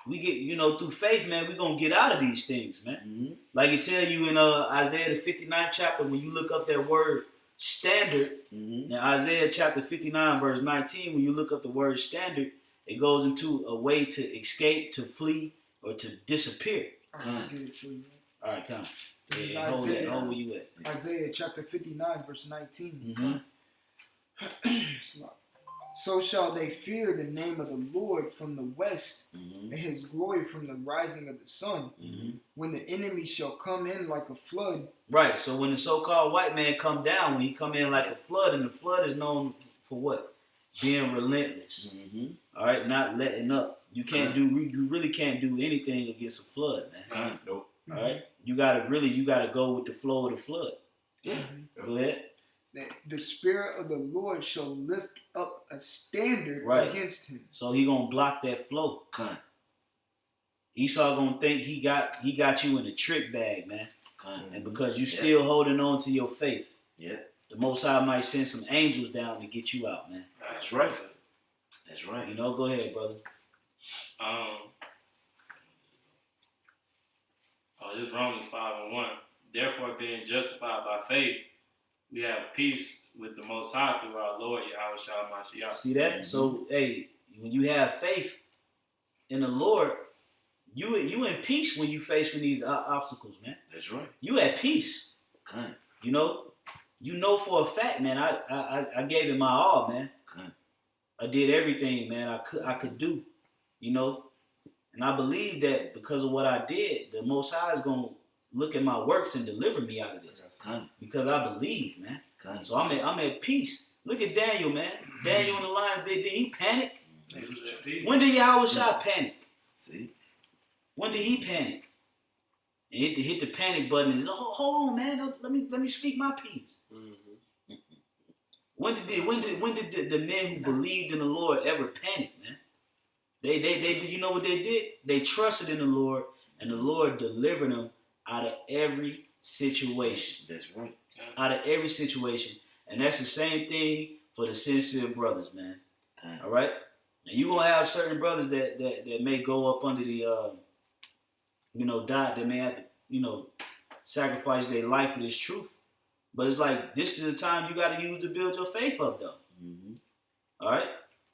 We get, through faith, man, we're going to get out of these things, man. Like it tell you in Isaiah the 59th chapter, when you look up that word standard, in Isaiah chapter 59, verse 19, when you look up the word standard, it goes into a way to escape, to flee, or to disappear. I'll get it for you. All right, come. This is Yeah, hold Isaiah. where you at. Isaiah chapter 59, verse 19. Mm-hmm. So shall they fear the name of the Lord from the west, and his glory from the rising of the sun, when the enemy shall come in like a flood. Right, so when the so-called white man come down, when he come in like a flood, and the flood is known for what? Being relentless. All right, not letting up. You really can't do anything against a flood, man. Nope. All right, you gotta go with the flow of the flood. Yeah. Go ahead. That the Spirit of the Lord shall lift up a standard Right. against him. So he gonna block that flow. Esau gonna think he got you in a trick bag, man. And because you still holding on to your faith, the Most High might send some angels down to get you out, man. That's right. That's right. Go ahead, brother. This is Romans 5:1. Therefore, being justified by faith, we have peace with the Most High through our Lord Yahushua Mashiach. See that? So, hey, when you have faith in the Lord, you in peace when you face with these obstacles, man. That's right. You at peace. You know for a fact, man. I gave it my all, man. I did everything, man. I could do, and I believe that because of what I did, the Most High is gonna look at my works and deliver me out of this. Because I believe, man. So I'm at peace. Look at Daniel, man. Daniel in the lion, did he panic? When did Yahushua panic? See? When did he panic? And hit the panic button and hold on, man. Let me speak my piece. When did the men who believed in the Lord ever panic, man? They you know what they did? They trusted in the Lord, and the Lord delivered them out of every situation. That's right. Out of every situation. And that's the same thing for the sincere brothers, man. All right? And you're going to have certain brothers that may go up under the, die. They may have to, sacrifice their life for this truth. But it's like, this is the time you got to use to build your faith up, though. All right?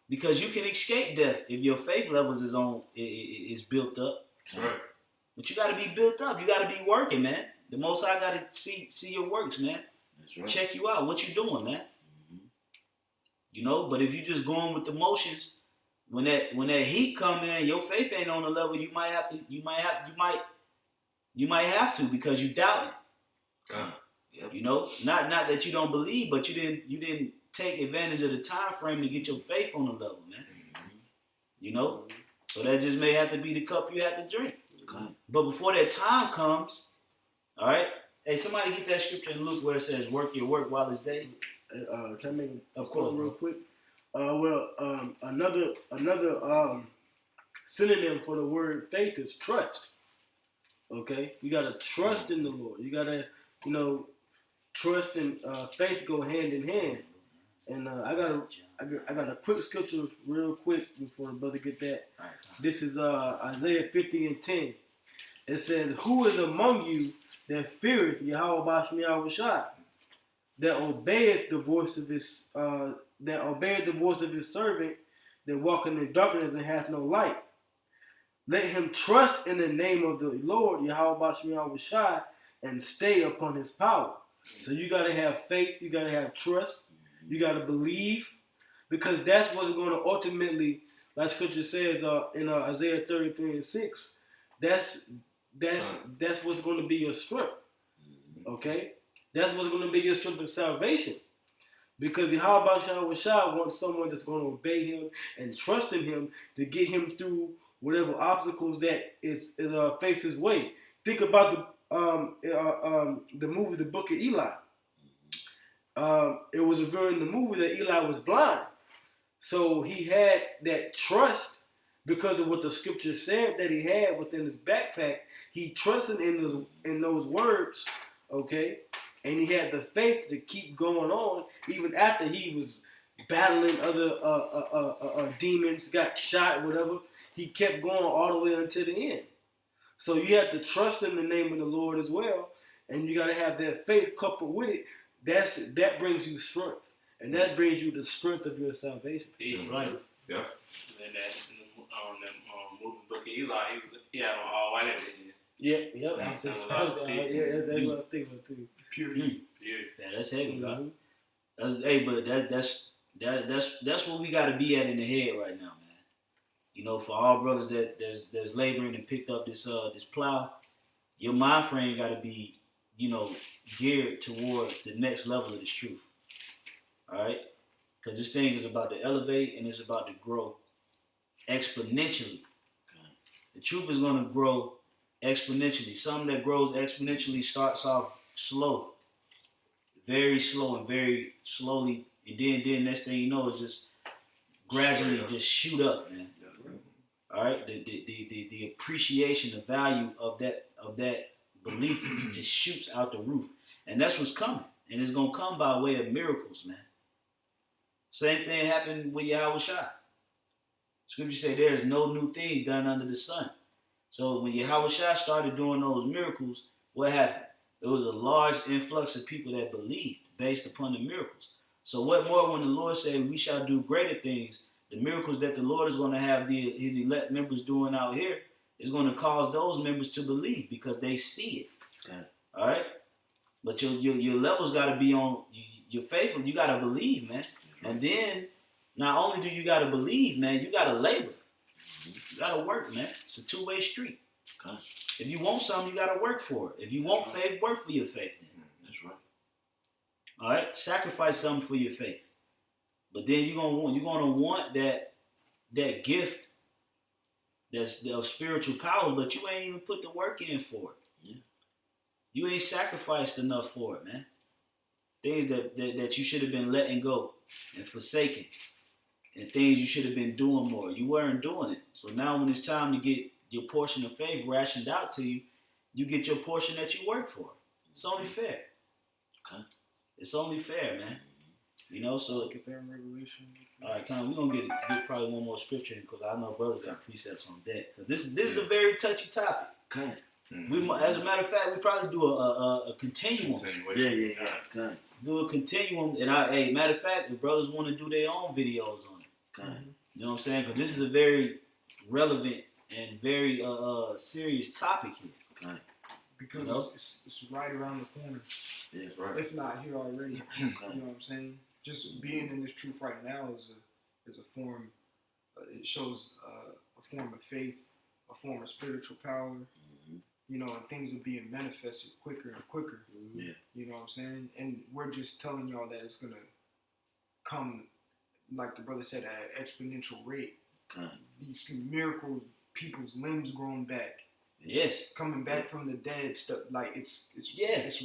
Because you can escape death if your faith levels is built up. Right. But you got to be built up. You got to be working, man. The Most High got to see your works, man. That's right. Check you out. What you doing, man? But if you just going with the motions, when that heat come in, your faith ain't on the level. You might have to because you doubting. Not that you don't believe, but you didn't take advantage of the time frame to get your faith on the level, man. So that just may have to be the cup you have to drink. But before that time comes, all right. Hey, somebody get that scripture in Luke where it says, "Work your work while it's day." Can I make Of course, real quick? Another synonym for the word faith is trust. Okay, you gotta trust in the Lord. You gotta, trust and faith go hand in hand. And I got a quick scripture real quick before the brother get that. This is Isaiah 50:10. It says, "Who is among you that feareth Yahweh Bashem Yahweh Shai, that obeyeth the voice of his servant, that walketh in darkness and hath no light? Let him trust in the name of the Lord, Yahweh Bashem Yahweh Shai, and stay upon his power." So you gotta have faith, you gotta have trust, you gotta believe, because that's what's going to ultimately, like Scripture says in Isaiah 33:6, that's what's going to be your strength. Okay, that's what's going to be your strength of salvation, because the Yahweh Bashem Shai wants someone that's going to obey him and trust in him to get him through whatever obstacles that is face his way. Think about the movie The Book of Eli. It was revealed in the movie that Eli was blind, so he had that trust because of what the scripture said that he had within his backpack. He trusted in those words, okay, and he had the faith to keep going on even after he was battling other demons, got shot, whatever. He kept going all the way until the end. So you have to trust in the name of the Lord as well, and you got to have that faith coupled with it. That brings you strength, and that brings you the strength of your salvation. Right. Yeah. And that on the movie Book of Eli, he had on all white everything. Yep. That's That's what I was thinking of too. Purity. Yeah, that's heavy, Mhm. But that's what we got to be at in the head right now, man. For all brothers that's laboring and picked up this plow, your mind frame got to be, geared towards the next level of this truth. All right, because this thing is about to elevate and it's about to grow exponentially. The truth is going to grow exponentially. Something that grows exponentially starts off slow, very slow and very slowly, and then next thing you know, it's just gradually just shoot up, man. All right, the appreciation, the value of that belief just shoots out the roof, and that's what's coming, and it's gonna come by way of miracles, man. Same thing happened with Yahweh Shai. Scripture say there is no new thing done under the sun. So when Yahweh Shai started doing those miracles, what happened? There was a large influx of people that believed based upon the miracles. So what more when the Lord said we shall do greater things? The miracles that the Lord is going to have his elect members doing out here is going to cause those members to believe because they see it. Okay. All right? But your levels got to be on, your faithful. You got to believe, man. And then, not only do you got to believe, man, you got to labor. You got to work, man. It's a two-way street. Okay. If you want something, you got to work for it. If you want faith, work for your faith then. That's right. All right? Sacrifice something for your faith. But then you're gonna want that gift that's of spiritual powers, but you ain't even put the work in for it. Yeah. You ain't sacrificed enough for it, man. Things that you should have been letting go and forsaking, and things you should have been doing more. You weren't doing it. So now when it's time to get your portion of faith rationed out to you, you get your portion that you work for. It's only fair. Okay. It's only fair, man. So Get that in Revelation. all right, we're gonna get probably one more scripture because I know brothers got precepts on that. Because this is a very touchy topic. Okay. As a matter of fact, we probably do a continuum. Yeah. Okay. Do a continuum, and matter of fact, if brothers want to do their own videos on it, Okay. you know what I'm saying? Because this is a very relevant and very serious topic here. Okay. Because it's right around the corner. Yeah. That's right. If not here already. Okay. You know what I'm saying? Just being in this truth right now is a form. It shows a form of faith, a form of spiritual power. Mm-hmm. And things are being manifested quicker and quicker. Yeah. You know what I'm saying? And we're just telling y'all that it's gonna come, like the brother said, at an exponential rate. Okay. These miracles, people's limbs growing back, Yes. coming back from the dead, stuff like it's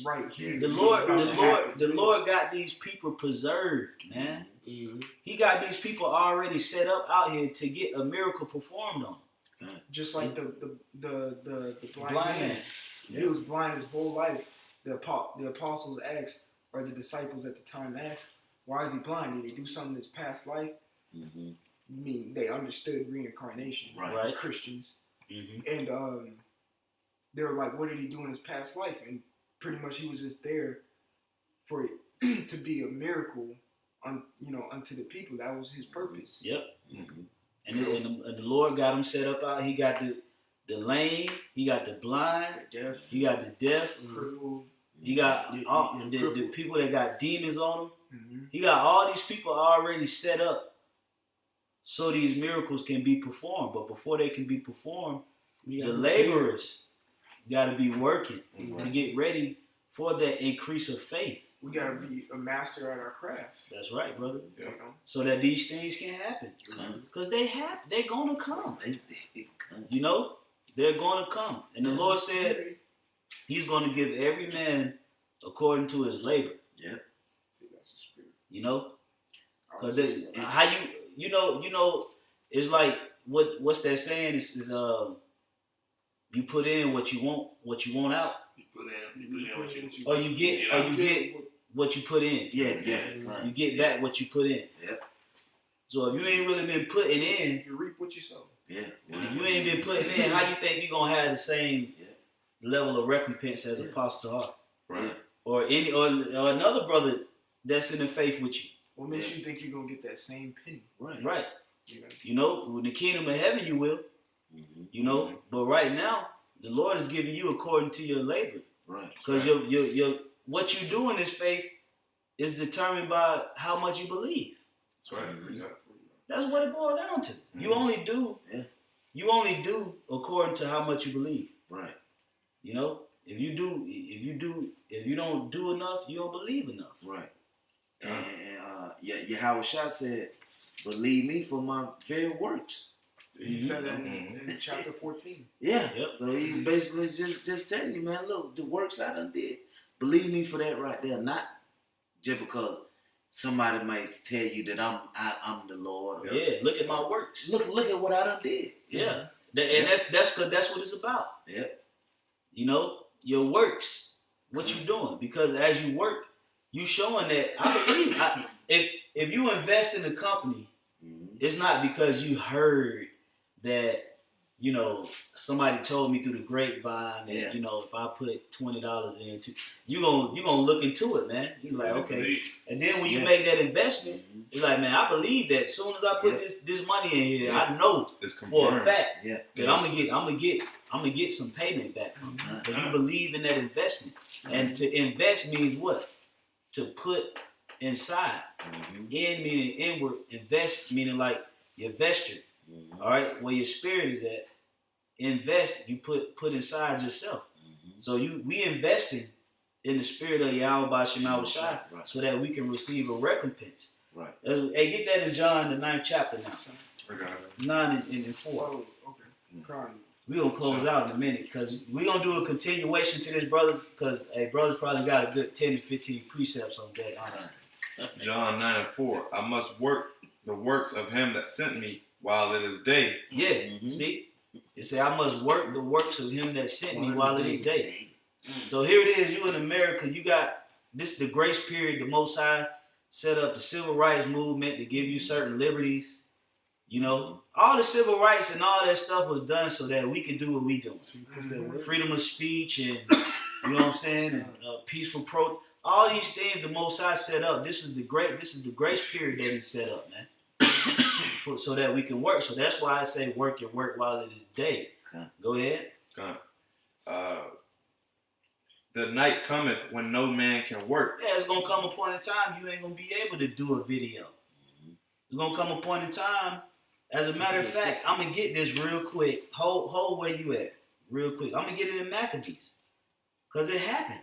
right here. The Lord got these people preserved, man. Mm-hmm. He got these people already set up out here to get a miracle performed on. Just like the blind, Blind man. man. He was blind his whole life. The apostles asked, or the disciples at the time asked, why is he blind? Did he do something in his past life? Mm-hmm. I mean, they understood reincarnation, Right. Christians. Mm-hmm. And they were like, what did he do in his past life? And pretty much he was just there for it to be a miracle unto the people. That was his purpose. Yep. Mm-hmm. And the Lord got him set up out. He got the lame. He got the blind. Deaf, He got the deaf. crippled. He got Yeah, all, yeah, the crippled. people that got demons on them. Mm-hmm. He got all these people already set up so these miracles can be performed. But before they can be performed, We the gotta laborers got to be working Mhm. to get ready for that increase of faith. We gotta be a master at our craft. That's right, brother. Yeah. You know? So that these things can happen. Because they're going to come. They come. You know, they're going to come. And the Lord said he's going to give every man according to his labor. See, that's the spirit. You know? I was Because just- how you know, it's like what's that saying? Is you put in what you want out, You put in what you. or you get what you put in. Yeah. You get back what you put in. Yep. So if you ain't really been putting in, You reap what you sow. Yeah. if you ain't been putting in, how you think you're gonna have the same Yeah. level of recompense as Apostle Hart Right. or another brother that's in the faith with you? What makes you think you're gonna get that same penny? Right. You know? You know, in the kingdom of heaven you will. Mm-hmm. You know, but right now the Lord is giving you according to your labor, Right. because your what you do in this faith is determined by how much you believe. That's right. Mhm. Yeah. That's what it boils down to. You Mhm. only do, Yeah. you only do according to how much you believe. Right. You know, if you don't do enough, you don't believe enough. Right. And Yahweh Shah said, believe me for my very works. He Mhm. said that Mhm. in chapter 14. Yeah. Yep. So he basically just telling you, man, look, the works I done did. Believe me for that right there. Not just because somebody might tell you that I'm the Lord. Or, Yeah, look at my works. Look at what I done did. Yeah, and that's what it's about. Yep. You know, your works, what you doing? Because as you work, you showing that I believe. If you invest in a company, Mm-hmm. it's not because you heard that. You know, somebody told me through the grapevine that, Yeah. you know, if I put $20 into, you gonna look into it, man. You like, okay. And then when you Yeah. make that investment, Mm-hmm. it's like, man, I believe that as soon as I put Yeah. this money in here, Yeah. I know It's for a confirmed. fact Yeah. that I'm gonna get some payment back from you. Because you believe in that investment. And to invest means what? To put inside. Mm-hmm. In meaning inward, invest meaning like your vesture. Mm-hmm. All right, where your spirit is at. Invest, you put inside yourself. Mm-hmm. So we investing in the spirit of Yahweh Bashem Shai Right. so that we can receive a recompense. Right. Hey, get that in John the 9th chapter now. I got it. 9 and 4. Oh, okay. Crying. We're going to close out in a minute because we're going to do a continuation to this, brothers, because, hey, brothers probably got a good 10 to 15 precepts on that, honestly. John 9:4. I must work the works of him that sent me while it is day. Yeah, Mhm. see? It say, I must work the works of him that sent me while it is day. Mm. So here it is, you in America, you got, this is the grace period, the Most High set up the civil rights movement to give you certain liberties. You know, all the civil rights and all that stuff was done so that we can do what we do. So you push that work. Freedom of speech and, you know what I'm saying, and peaceful protest. All these things the Most High set up. This is the grace period that he set up, man. So that we can work. So that's why I say work and work while it is day. Okay. Go ahead. The night cometh when no man can work. Yeah, it's gonna come a point in time you ain't gonna be able to do a video. It's gonna come a point in time. As a matter of fact, I'm gonna get this real quick. Hold where you at, real quick. I'm gonna get it in Maccabees, cause it happened.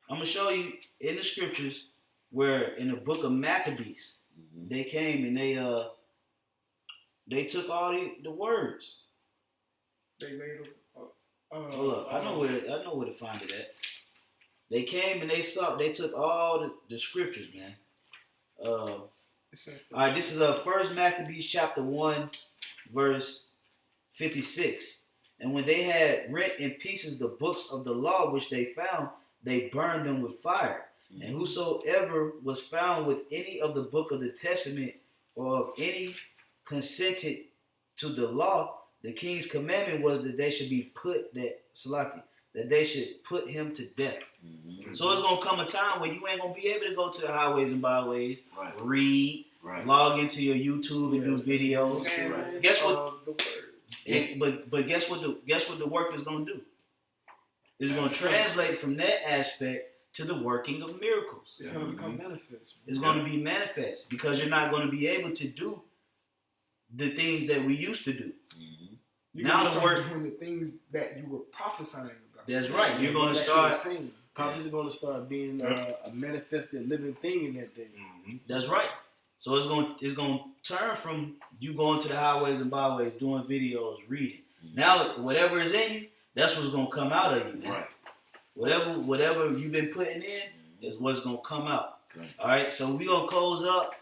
I'm gonna show you in the scriptures where in the book of Maccabees Mm-hmm. they came and they took all the words. They made Hold up, I know where to find it at. They came and they took all the scriptures, man. All right, this is First Maccabees chapter 1, verse 56. And when they had rent in pieces the books of the law which they found, they burned them with fire. Mm-hmm. And whosoever was found with any of the book of the testament or of any consented to the law, the king's commandment was that they should be put that they should put him to death. Mm-hmm. So it's gonna come a time where you ain't gonna be able to go to the highways and byways, Right. read, Right. log into your YouTube and do videos. Right. Guess what? The word. But guess what the work is gonna do? It's gonna translate from that aspect to the working of miracles. It's gonna become manifest. It's gonna be manifest because you're not gonna be able to do the things that we used to do. Mm-hmm. You're Now gonna the start work- doing the things that you were prophesying about. That's right. You're gonna That you start. were saying. Prophecy is going to start being a manifested living thing in that day. Mm-hmm. That's right. So it's gonna turn from you going to the highways and byways, doing videos, reading. Now whatever is in you, that's what's gonna come out of you. Man. Right. Whatever you've been putting in is what's gonna come out. Okay. All right. So we gonna close up.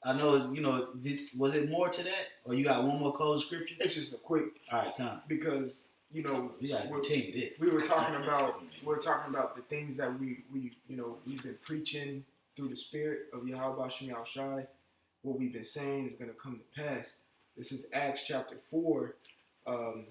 I know it's was it more to that, or you got one more closing scripture? It's just a quick All right, come. because We gotta we're- continue this. we were talking about the things that we've been preaching through the spirit of Yahweh Shem Shai. What we've been saying is going to come to pass. This is Acts chapter 4. I'm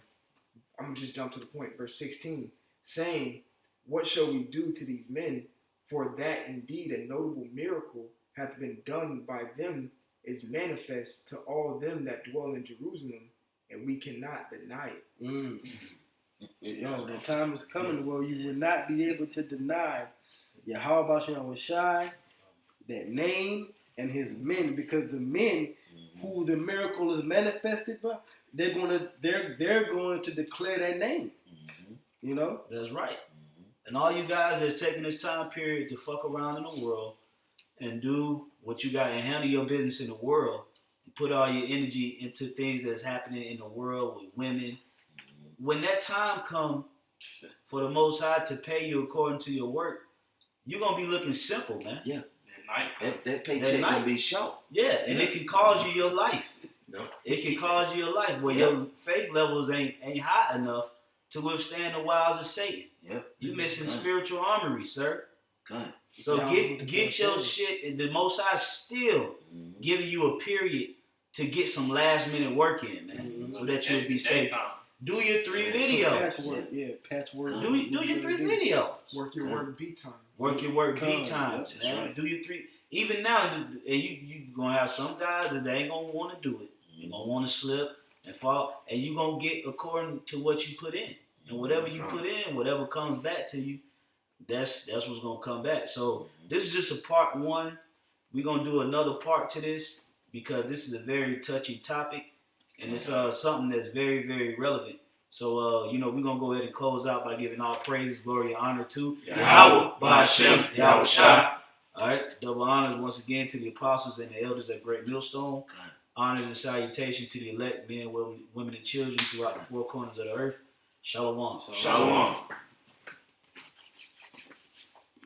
going to just jump to the point. Verse 16. Saying, what shall we do to these men? For that indeed a notable miracle hath been done by them is manifest to all them that dwell in Jerusalem, and we cannot deny it. Mm. Yo, the time is coming where you will not be able to deny Yahweh Shem Shai, that name, and his men, because the men who the miracle is manifested by, they're going to declare that name. Mm-hmm. You know? That's right. And all you guys that's taking this time period to fuck around in the world and do what you got and handle your business in the world, and put all your energy into things that's happening in the world with women. When that time comes for the Most High to pay you according to your work, you're gonna be looking simple, man. Yeah. At night. That paycheck night. gonna be short. Yeah, and it can cause you your life. Yep. It can cause you your life where your faith levels ain't high enough to withstand the wiles of Satan. Yep. You missing Right. spiritual armory, sir. Good. So Yeah, get your shit. And the Most High still giving you a period to get some last minute work in, man, so that you'll be safe. Daytime. Do your 3 Yeah. videos. Patchwork. Do your 3 videos. Work your work beat time. Work your work Come, beat times, that's man. right. Do your 3. Even now, and you gonna have some guys that they ain't gonna want to do it. You gonna want to slip and fall, and you gonna get according to what you put in. And whatever you put in, whatever comes back to you, that's what's gonna come back. So this is just a part 1. We're gonna do another part to this because this is a very touchy topic, and it's something that's very, very relevant. So we're gonna go ahead and close out by giving all praise, glory, and honor to Yahweh, Ba'ashem, Yahweh Shai. All right, double honors once again to the apostles and the elders at Great Millstone. Honors and salutation to the elect men, women, and children throughout the 4 corners of the earth. Shalom. Shalom.